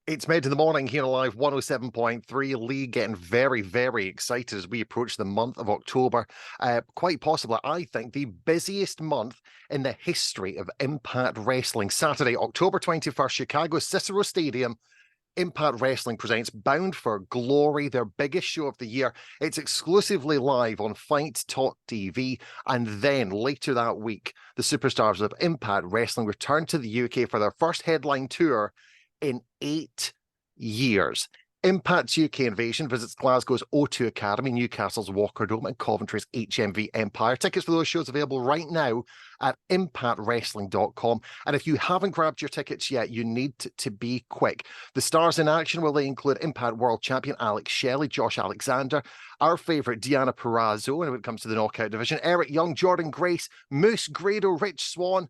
It's made in the morning here on Live 107.3. Lee getting very, very excited as we approach the month of October. Quite possibly, I think, the busiest month in the history of Impact Wrestling. Saturday, October 21st, Chicago Cicero Stadium. Impact Wrestling presents Bound for Glory, their biggest show of the year. It's exclusively live on Fight Talk TV. And then later that week, the superstars of Impact Wrestling return to the UK for their first headline tour in 8 years. Impact's UK invasion visits Glasgow's O2 Academy, Newcastle's Walker Dome, and Coventry's HMV Empire. Tickets for those shows available right now at impactwrestling.com. And if you haven't grabbed your tickets yet, you need to be quick. The stars in action, will they include Impact World Champion Alex Shelley, Josh Alexander, our favourite Deanna Purrazzo, and when it comes to the knockout division, Eric Young, Jordan Grace, Moose Grado, Rich Swann,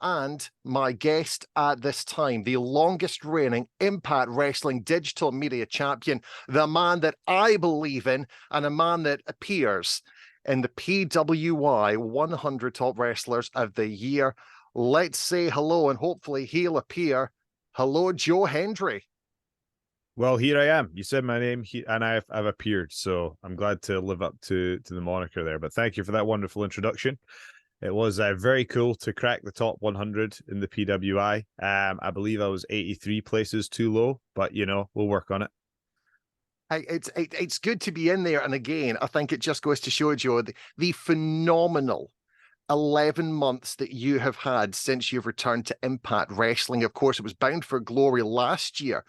and my guest at this time, the longest reigning Impact Wrestling digital media champion, the man that I believe in, and a man that appears in the PWI 100 Top Wrestlers of the Year. Let's say hello, and hopefully he'll appear. Hello, Joe Hendry. Well, here I am. You said my name, and I've appeared, so I'm glad to live up to the moniker there. But thank you for that wonderful introduction. It was very cool to crack the top 100 in the PWI. I believe I was 83 places too low, but, you know, we'll work on it. It's good to be in there. And again, I think it just goes to show, Joe, the phenomenal 11 months that you have had since you've returned to Impact Wrestling. Of course, it was Bound for Glory last year.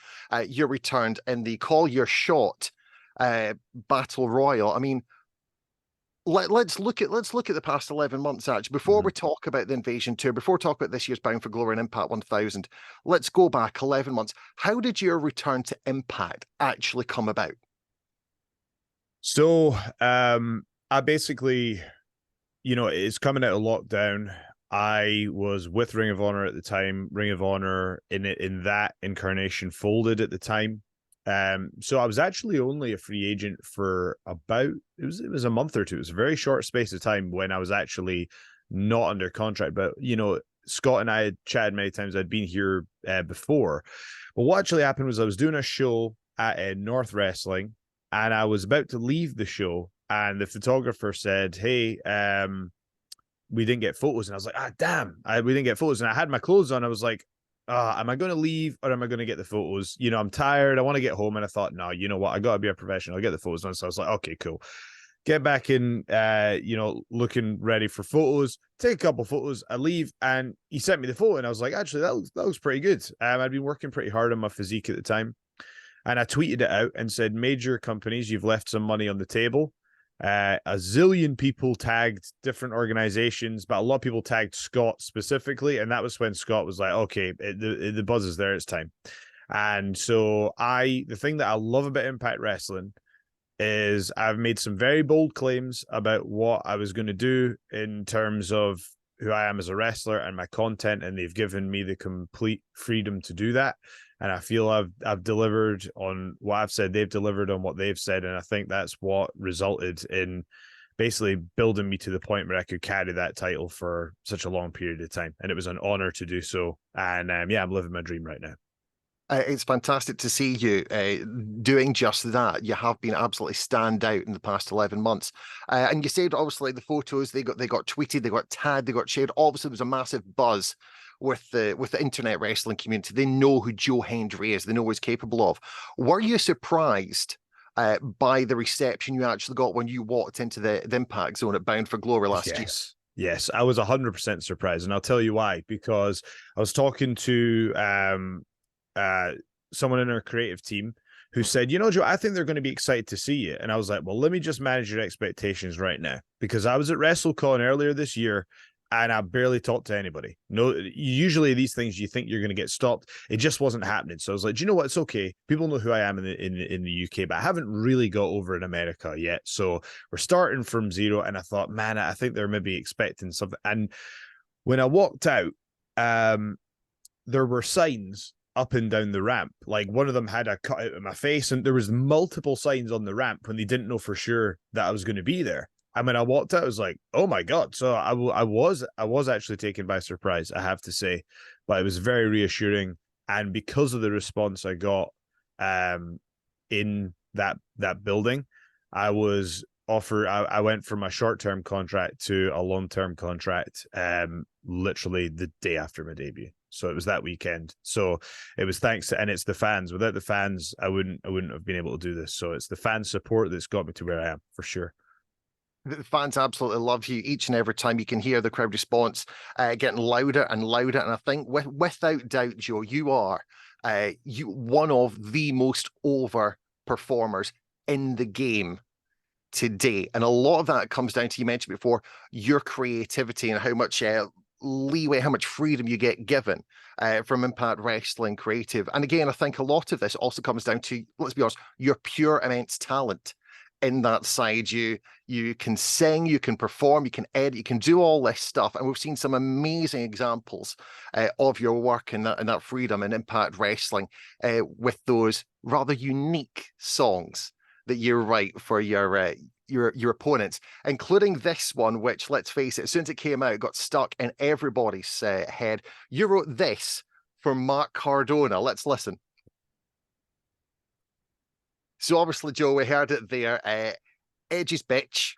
You returned in the Call Your Shot Battle Royal. I mean, let's look at the past 11 months, actually. Before we talk about the Invasion Tour, before we talk about this year's Bound for Glory and Impact 1000, let's go back 11 months. How did your return to Impact actually come about? So, I basically, you know, it's coming out of lockdown. I was with Ring of Honor at the time. Ring of Honor in that incarnation folded at the time. So I was actually only a free agent for about it was a month or two. It was a very short space of time when I was actually not under contract. But you know, Scott and I had chatted many times. I'd been here before. But what actually happened was I was doing a show at North Wrestling, and I was about to leave the show, and the photographer said, "Hey, we didn't get photos," and I was like, damn, we didn't get photos, and I had my clothes on. I was like, am I going to leave or am I going to get the photos? You know, I'm tired. I want to get home. And I thought, no, you know what? I got to be a professional. I'll get the photos done. So I was like, okay, cool. Get back in, you know, looking ready for photos. Take a couple photos. I leave, and he sent me the photo, and I was like, actually, that looks pretty good. I'd been working pretty hard on my physique at the time, and I tweeted it out and said, major companies, you've left some money on the table. A zillion people tagged different organizations, but a lot of people tagged Scott specifically, and that was when Scott was like, okay, the buzz is there, it's time. And so the thing that I love about Impact Wrestling is I've made some very bold claims about what I was going to do in terms of who I am as a wrestler and my content, and they've given me the complete freedom to do that. And I feel I've delivered on what I've said. They've delivered on what they've said. And I think that's what resulted in basically building me to the point where I could carry that title for such a long period of time. And it was an honor to do so. And yeah, I'm living my dream right now. It's fantastic to see you doing just that. You have been absolutely stand out in the past 11 months. And you said, obviously, the photos, they got tweeted, they got tagged, they got shared. Obviously, there was a massive buzz with the internet wrestling community. They know who Joe Hendry is. They know what he's capable of. Were you surprised by the reception you actually got when you walked into the Impact Zone at Bound for Glory last year? Yes, I was 100% surprised. And I'll tell you why. Because I was talking to someone in our creative team who said, you know, Joe, I think they're going to be excited to see you. And I was like, well, let me just manage your expectations right now. Because I was at WrestleCon earlier this year, and I barely talked to anybody. No, usually these things you think you're going to get stopped. It just wasn't happening. So I was like, do you know what? It's okay. People know who I am in the UK, but I haven't really got over in America yet. So we're starting from zero. And I thought, man, I think they're maybe expecting something. And when I walked out, there were signs up and down the ramp. Like one of them had a cutout of my face, and there was multiple signs on the ramp when they didn't know for sure that I was going to be there. And when I walked out, I was like, oh my God. So I was actually taken by surprise, I have to say, but it was very reassuring. And because of the response I got in that building, I was offered. I went from a short-term contract to a long-term contract literally the day after my debut. So it was that weekend. So it was thanks to, and it's the fans. Without the fans, I wouldn't have been able to do this. So it's the fan support that's got me to where I am, for sure. The fans absolutely love you each and every time. You can hear the crowd response getting louder and louder. And I think without doubt, Joe, you are one of the most over performers in the game today. And a lot of that comes down to, you mentioned before, your creativity and how much leeway, how much freedom you get given from Impact Wrestling Creative. And again, I think a lot of this also comes down to, let's be honest, your pure immense talent in that side. You can sing, you can perform, you can edit, you can do all this stuff. And we've seen some amazing examples of your work and that freedom in Impact Wrestling with those rather unique songs that you write for your opponents, including this one, which, let's face it, as soon as it came out, it got stuck in everybody's head. You wrote this for Mark Cardona. Let's listen. So obviously, Joe, we heard it there. Edge's bitch.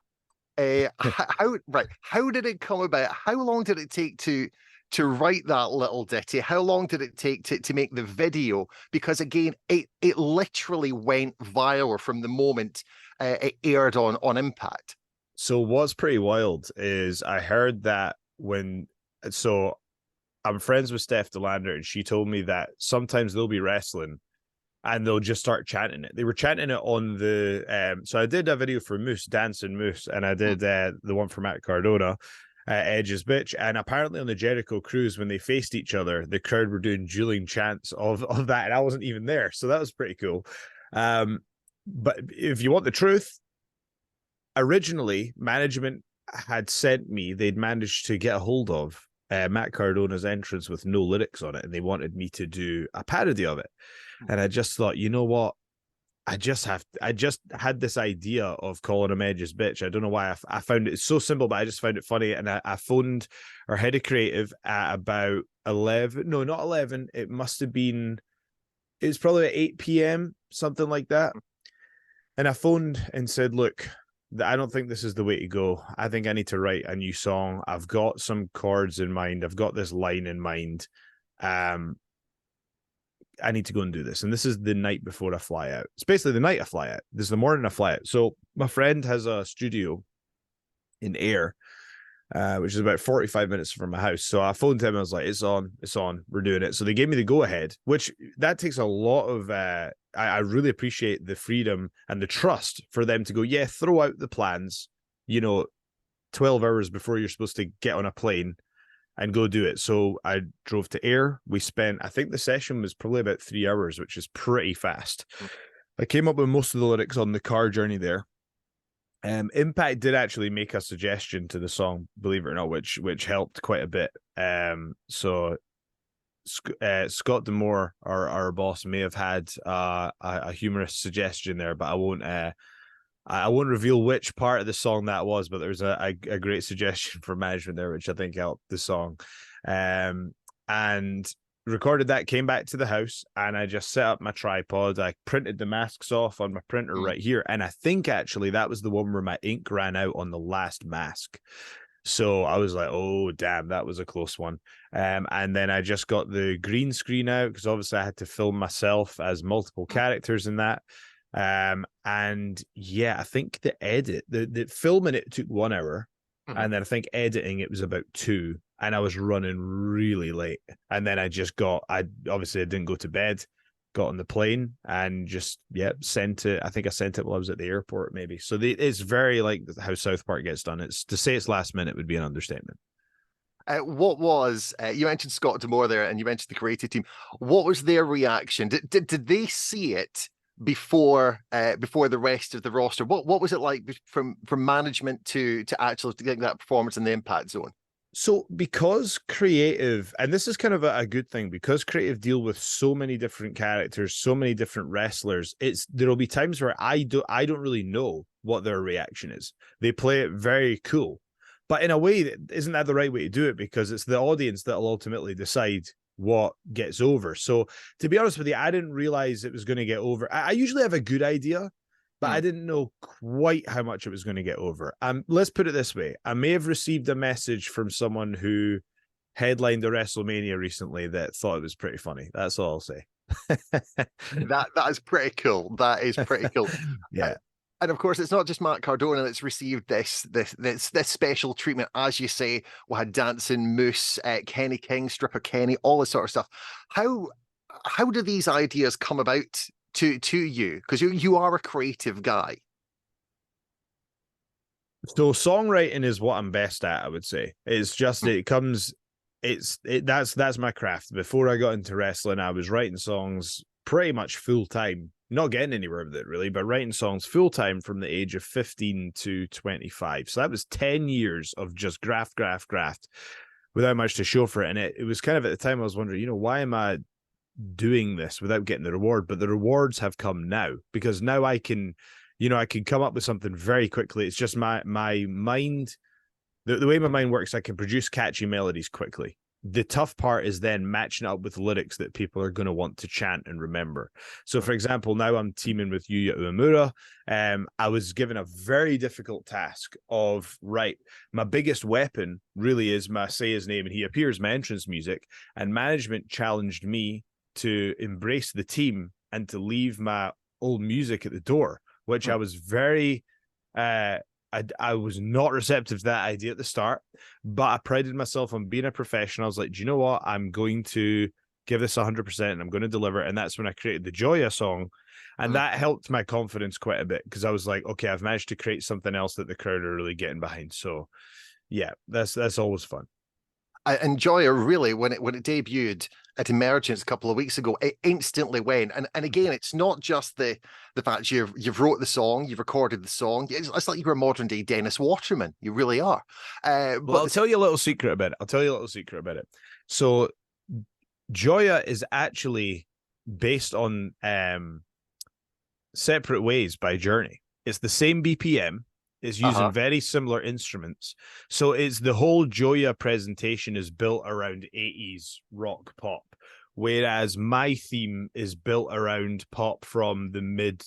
How did it come about? How long did it take to write that little ditty? How long did it take to make the video? Because again, it literally went viral from the moment it aired on Impact. So what's pretty wild is I heard that so I'm friends with Steph DeLander, and she told me that sometimes they'll be wrestling and they'll just start chanting it. They were chanting it on the so I did a video for Moose, Dancing Moose, and I did the one for Matt Cardona, Edge's bitch. And apparently on the Jericho cruise, when they faced each other, the crowd were doing dueling chants of that, and I wasn't even there, so that was pretty cool. But if you want the truth, originally management had sent me, they'd managed to get a hold of Matt Cardona's entrance with no lyrics on it, and they wanted me to do a parody of it. And I just thought, you know what? I just had this idea of calling him Edge's bitch. I don't know why. I found it so simple, but I just found it funny. And I phoned our head of creative at about 11. No, not 11. It must have been, it was probably at 8 p.m., something like that. And I phoned and said, look, I don't think this is the way to go. I think I need to write a new song. I've got some chords in mind. I've got this line in mind. I need to go and do this. And this is the night before I fly out. It's basically the night I fly out. This is the morning I fly out. So my friend has a studio in Ayr, which is about 45 minutes from my house. So I phoned him. I was like, it's on, we're doing it. So they gave me the go ahead, which that takes a lot of, I really appreciate the freedom and the trust for them to go, yeah, throw out the plans, 12 hours before you're supposed to get on a plane and go do it. So I drove to Ayr. We spent, I think the session was probably about 3 hours, which is pretty fast. I came up with most of the lyrics on the car journey there. Impact did actually make a suggestion to the song, believe it or not, which helped quite a bit. So Scott D'Amore, our boss, may have had a humorous suggestion there, but I won't reveal which part of the song that was, but there was a great suggestion for management there, which I think helped the song. And recorded that, came back to the house, and I just set up my tripod. I printed the masks off on my printer right here. And I think actually that was the one where my ink ran out on the last mask. So I was like, oh, damn, that was a close one. And then I just got the green screen out because obviously I had to film myself as multiple characters in that. And yeah, I think the edit, the filming it took 1 hour, and then I think editing it was about 2, and I was running really late. And then I didn't go to bed, got on the plane, and just sent it. I think I sent it while I was at the airport, maybe. So it's very like how South Park gets done. It's to say it's last minute would be an understatement. What was you mentioned Scott D'Amore there, and you mentioned the creative team. What was their reaction? Did they see it before the rest of the roster? What was it like from management to actually getting that performance in the Impact Zone? So because creative, and this is kind of a good thing, because creative deal with so many different characters, so many different wrestlers, there'll be times where I don't really know what their reaction is. They play it very cool, but in a way, isn't that the right way to do it? Because it's the audience that'll ultimately decide what gets over. So to be honest with you, I didn't realize it was going to get over. I usually have a good idea, but I didn't know quite how much it was going to get over. Let's put it this way. I may have received a message from someone who headlined a WrestleMania recently that thought it was pretty funny. That's all I'll say. That is pretty cool. That is pretty cool. Yeah. And of course, it's not just Matt Cardona that's received this special treatment. As you say, we had Dancing Moose, Kenny King, Stripper Kenny, all this sort of stuff. How do these ideas come about to you? Because you are a creative guy. So songwriting is what I'm best at, I would say. It's just that's my craft. Before I got into wrestling, I was writing songs pretty much full time. Not getting anywhere with it really, but writing songs full time from the age of 15 to 25. So that was 10 years of just graft without much to show for it. And it was kind of at the time I was wondering, why am I doing this without getting the reward? But the rewards have come now, because now I can come up with something very quickly. It's just my mind, the way my mind works, I can produce catchy melodies quickly. The tough part is then matching up with lyrics that people are going to want to chant and remember. So, for example, now I'm teaming with Yuya Uemura. I was given a very difficult task of, my biggest weapon really is my Say His Name and He Appears, my entrance music, and management challenged me to embrace the team and to leave my old music at the door, which I was very... I was not receptive to that idea at the start, but I prided myself on being a professional. I was like, do you know what? I'm going to give this 100% and I'm going to deliver. And that's when I created the Joya song. And that helped my confidence quite a bit, because I was like, okay, I've managed to create something else that the crowd are really getting behind. So yeah, that's always fun. And Joya, really, when it debuted at Emergence a couple of weeks ago, it instantly went. And again, it's not just the fact you've wrote the song, you've recorded the song. It's like you're a modern day Dennis Waterman. You really are. Well, I'll tell you a little secret about it. So Joya is actually based on Separate Ways by Journey. It's the same BPM. Is using very similar instruments. So it's the whole Joya presentation is built around 80s rock pop, whereas my theme is built around pop from the mid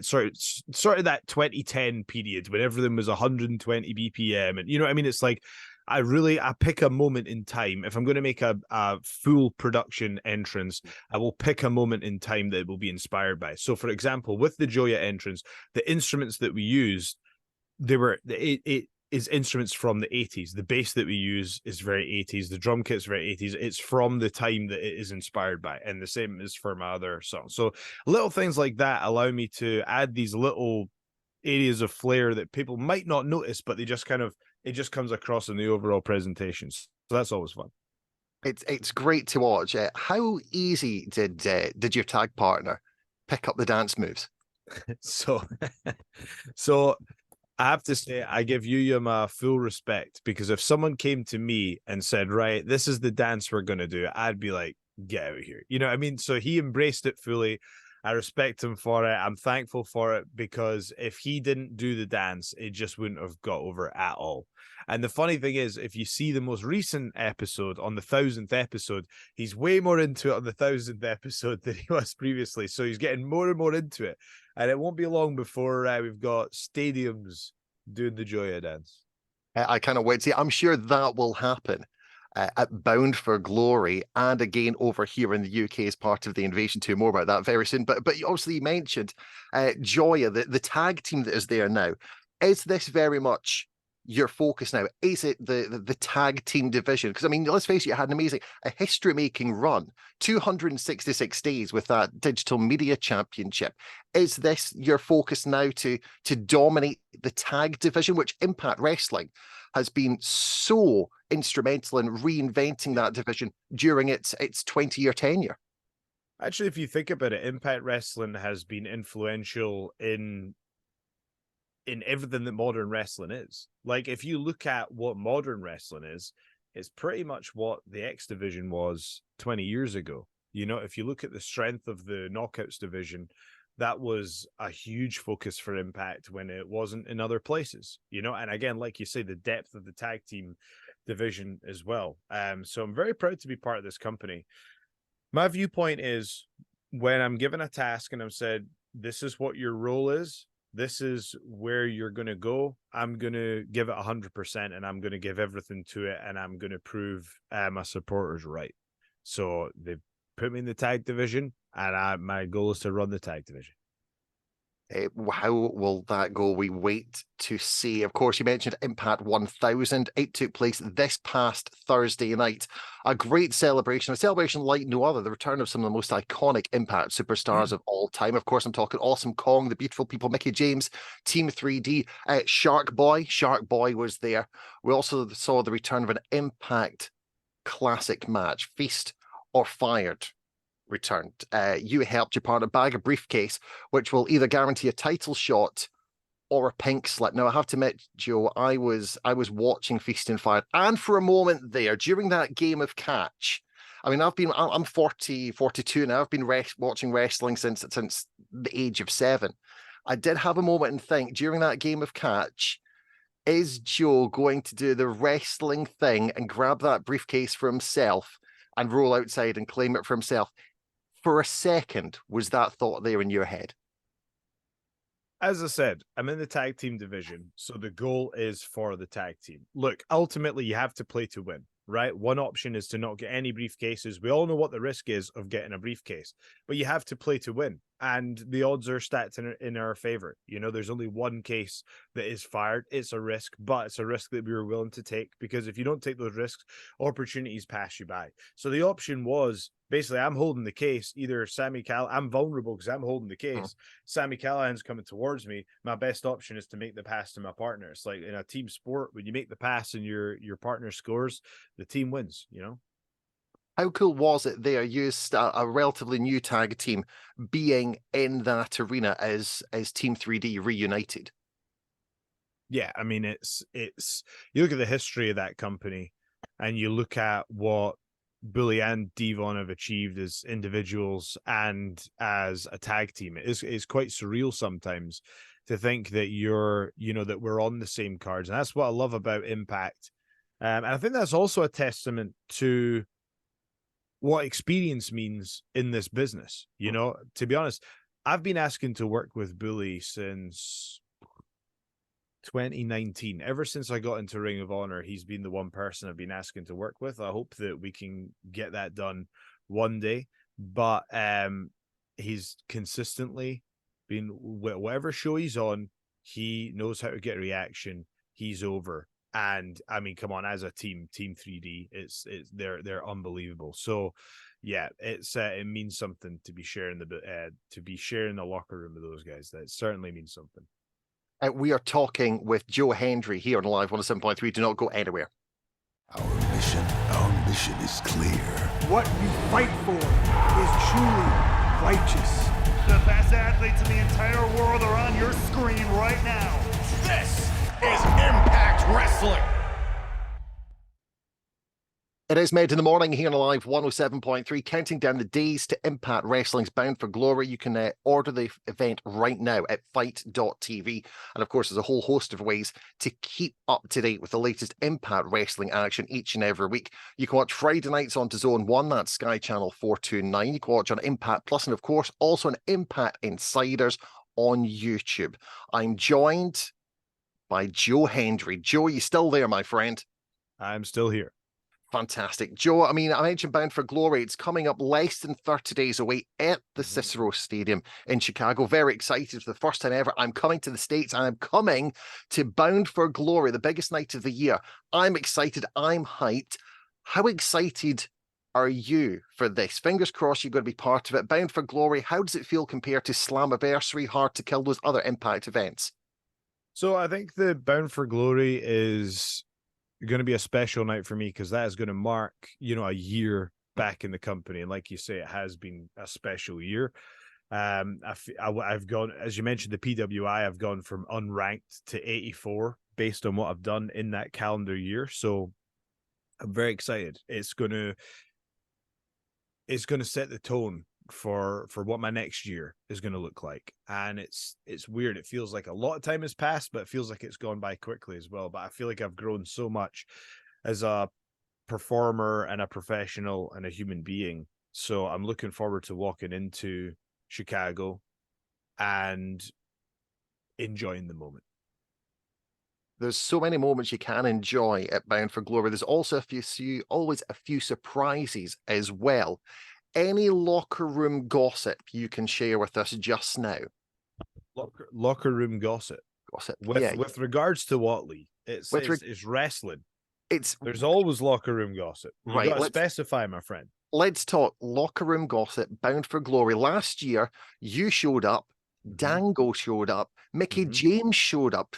sort of that 2010 period when everything was 120 BPM. And you know what I mean? It's like I pick a moment in time. If I'm going to make a full production entrance, I will pick a moment in time that it will be inspired by. So for example, with the Joya entrance, the instruments that we used, it is instruments from the 80s. The bass that we use is very 80s. The drum kit's very 80s. It's from the time that it is inspired by, and the same is for my other songs. So little things like that allow me to add these little areas of flair that people might not notice, but it just comes across in the overall presentations. So that's always fun. It's great to watch. How easy did your tag partner pick up the dance moves? So I have to say, I give Yuya my full respect, because if someone came to me and said, right, this is the dance we're going to do, I'd be like, get out of here. You know what I mean? So he embraced it fully. I respect him for it. I'm thankful for it, because if he didn't do the dance, it just wouldn't have got over at all. And the funny thing is, if you see the most recent episode, on the 1000th episode, he's way more into it on the 1000th episode than he was previously. So he's getting more and more into it. And it won't be long before we've got stadiums doing the Joya dance. I cannot wait to see. I'm sure that will happen at Bound for Glory, and again over here in the UK as part of the Invasion 2. More about that very soon. But obviously you mentioned Joya, the tag team that is there now. Is this very much your focus now? Is it the tag team division? Because I mean, let's face it, you had a history-making run, 266 days with that digital media championship. Is this your focus now to dominate the tag division, which Impact Wrestling has been so instrumental in reinventing that division during its 20-year tenure? Actually, if you think about it, Impact Wrestling has been influential in everything that modern wrestling is. Like, if you look at what modern wrestling is, it's pretty much what the X division was 20 years ago. You know, if you look at the strength of the Knockouts division, that was a huge focus for Impact when it wasn't in other places, you know. And again, like you say, the depth of the tag team division as well. So I'm very proud to be part of this company. My viewpoint is when I'm given a task and I'm said, this is what your role is, this is where you're going to go, I'm going to give it 100% and I'm going to give everything to it and I'm going to prove my supporters right. So they put me in the tag division and my goal is to run the tag division. How will that go? We wait to see. Of course, you mentioned Impact 1000. It took place this past Thursday night. A great celebration, a celebration like no other. The return of some of the most iconic Impact superstars of all time. Of course, I'm talking Awesome Kong, the Beautiful People, Mickey James, Team 3D, Shark Boy. Shark Boy was there. We also saw the return of an Impact classic match, Feast or Fired. Returned. You helped your partner bag a briefcase, which will either guarantee a title shot or a pink slip. Now, I have to admit, Joe, I was watching Feast and Fire, and for a moment there, during that game of catch, I mean, I'm 40, 42 now. I've been watching wrestling since the age of 7. I did have a moment and think during that game of catch, is Joe going to do the wrestling thing and grab that briefcase for himself and roll outside and claim it for himself? For a second, was that thought there in your head? As I said, I'm in the tag team division, so the goal is for the tag team. Look, ultimately, you have to play to win, right? One option is to not get any briefcases. We all know what the risk is of getting a briefcase, but you have to play to win. And the odds are stacked in our favor. You know, there's only one case that is fired. It's a risk, but it's a risk that we were willing to take because if you don't take those risks, opportunities pass you by. So the option was basically I'm holding the case. Either I'm vulnerable because I'm holding the case. Sami Callihan's coming towards me. My best option is to make the pass to my partner. It's like in a team sport, when you make the pass and your partner scores, the team wins, you know? How cool was it there? You a relatively new tag team being in that arena as Team 3D reunited. Yeah, I mean it's you look at the history of that company and you look at what Bully and Devon have achieved as individuals and as a tag team. It's quite surreal sometimes to think that that we're on the same cards. And that's what I love about Impact. And I think that's also a testament to what experience means in this business. You know, to be honest, I've been asking to work with Bully since 2019. Ever since I got into Ring of Honor, he's been the one person I've been asking to work with. I hope that we can get that done one day. But he's consistently been whatever show he's on, he knows how to get reaction. He's over. And I mean, come on, as a team 3D, they're unbelievable. So yeah, it means something to be sharing the locker room with those guys. That certainly means something. We are talking with Joe Hendry here on Live 107.3. Do not go anywhere. Our mission is clear. What we fight for is truly righteous. The best athletes in the entire world are on your screen right now. This is Impact Wrestling. It is Made in the Morning here on Live 107.3, counting down the days to Impact Wrestling's Bound for Glory. You can order the event right now at fight.tv. And of course, there's a whole host of ways to keep up to date with the latest Impact Wrestling action each and every week. You can watch Friday nights on DAZN 1, that's Sky Channel 429. You can watch on Impact Plus, and of course, also on Impact Insiders on YouTube. I'm joined by Joe Hendry. Joe, are you still there, my friend? I'm still here. Fantastic. Joe, I mean, I mentioned Bound for Glory. It's coming up less than 30 days away at the Cicero Stadium in Chicago. Very excited for the first time ever. I'm coming to the States. I'm coming to Bound for Glory, the biggest night of the year. I'm excited. I'm hyped. How excited are you for this? Fingers crossed you're going to be part of it. Bound for Glory, how does it feel compared to Slammiversary, Hard to Kill, those other Impact events? So I think the Bound for Glory is going to be a special night for me because that is going to mark, a year back in the company. And like you say, it has been a special year. I've gone, as you mentioned, the PWI, I've gone from unranked to 84 based on what I've done in that calendar year. So I'm very excited. It's going to set the tone for what my next year is going to look like. And it's weird. It feels like a lot of time has passed, but it feels like it's gone by quickly as well. But I feel like I've grown so much as a performer and a professional and a human being. So I'm looking forward to walking into Chicago and enjoying the moment. There's so many moments you can enjoy at Bound for Glory. There's also always a few surprises as well. Any locker room gossip you can share with us just now? Locker room gossip. Gossip, With regards to Watley, it's wrestling. There's always locker room gossip. You Right, got to specify, my friend. Let's talk locker room gossip. Bound for Glory. Last year, you showed up. Dango showed up. Mickey James showed up.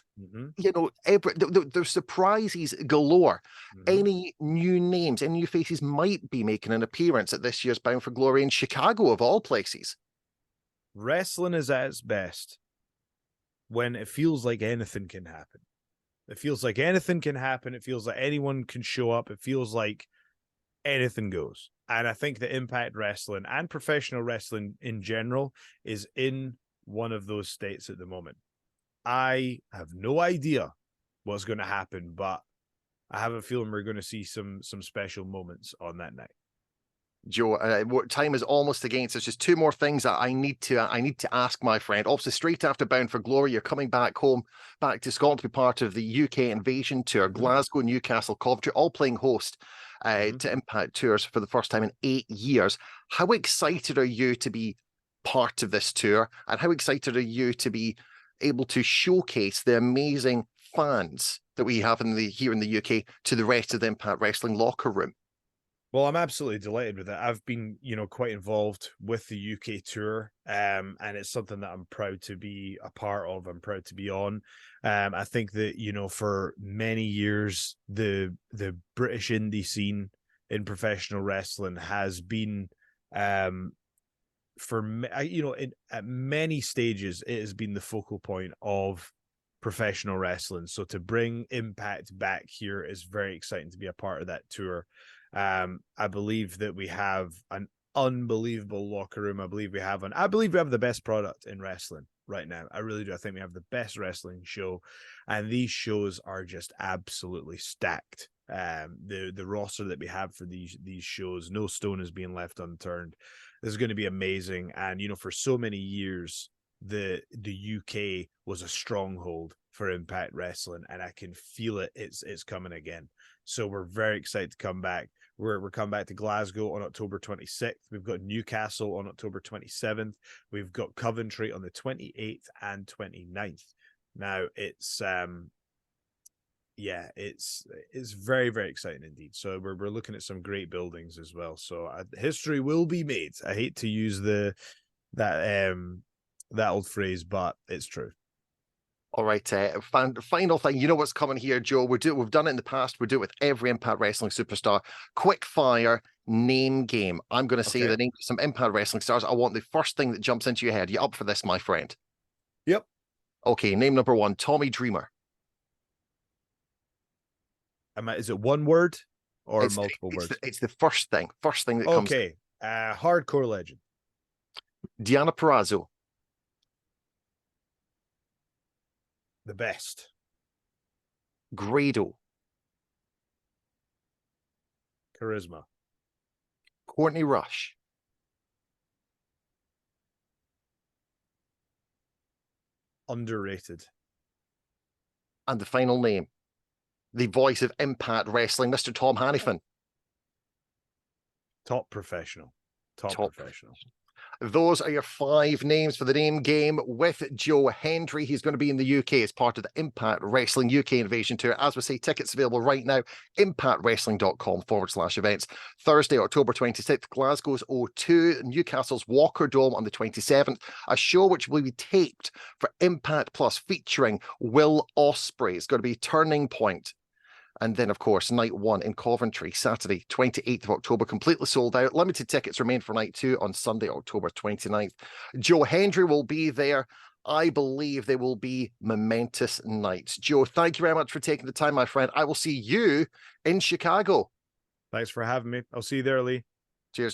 You know, there's surprises galore. Any new names, any new faces might be making an appearance at this year's Bound for Glory in Chicago, of all places. Wrestling is at its best when it feels like anything can happen. It feels like anything can happen. It feels like anyone can show up. It feels like anything goes. And I think that Impact Wrestling and professional wrestling in general is in one of those states at the moment. I have no idea what's going to happen, but I have a feeling we're going to see some special moments on that night. Joe, time is almost against us. Just two more things that I need to ask, my friend. Obviously, straight after Bound for Glory, you're coming back home, back to Scotland to be part of the UK Invasion Tour. Glasgow, Newcastle, Coventry, all playing host to Impact Tours for the first time in 8 years. How excited are you to be part of this tour, and how excited are you to be able to showcase the amazing fans that we have here in the UK to the rest of the Impact Wrestling locker room? Well, I'm absolutely delighted with it. I've been, quite involved with the UK tour, and it's something that I'm proud to be a part of. I'm proud to be on. I think that, for many years, the British indie scene in professional wrestling has been, at many stages, it has been the focal point of professional wrestling. So to bring Impact back here is very exciting to be a part of that tour. I believe that we have an unbelievable locker room. I believe we have the best product in wrestling right now. I really do. I think we have the best wrestling show, and these shows are just absolutely stacked. The roster that we have for these shows, no stone is being left unturned. This is going to be amazing. And for so many years, the UK was a stronghold for Impact Wrestling, and I can feel it. It's coming again. So we're very excited to come back. We're coming back to Glasgow on October 26th. We've got Newcastle on October 27th. We've got Coventry on the 28th and 29th. Now it's it's very, very exciting indeed. So we're looking at some great buildings as well. So history will be made. I hate to use that old phrase, but it's true. All right, final thing. You know what's coming here, Joe? We've done it in the past. We do it with every Impact Wrestling superstar. Quick fire name game. I'm going to say the name of some Impact Wrestling stars. I want the first thing that jumps into your head. You up for this, my friend? Yep. Okay, name number one, Tommy Dreamer. Is it one word or multiple words? It's the first thing that comes. Okay, hardcore legend. Deanna Purrazzo. The best. Grado. Charisma. Courtney Rush. Underrated. And the final name, the voice of Impact Wrestling, Mr. Tom Hannifan. Top professional. Top professional. Those are your 5 names for the name game with Joe Hendry. He's going to be in the UK as part of the Impact Wrestling UK Invasion Tour. As we say, tickets available right now, impactwrestling.com/events. Thursday, October 26th, Glasgow's O2, Newcastle's Walker Dome on the 27th. A show which will be taped for Impact Plus featuring Will Ospreay. It's going to be Turning Point. And then, of course, night 1 in Coventry, Saturday, 28th of October, completely sold out. Limited tickets remain for night 2 on Sunday, October 29th. Joe Hendry will be there. I believe they will be momentous nights. Joe, thank you very much for taking the time, my friend. I will see you in Chicago. Thanks for having me. I'll see you there, Lee. Cheers.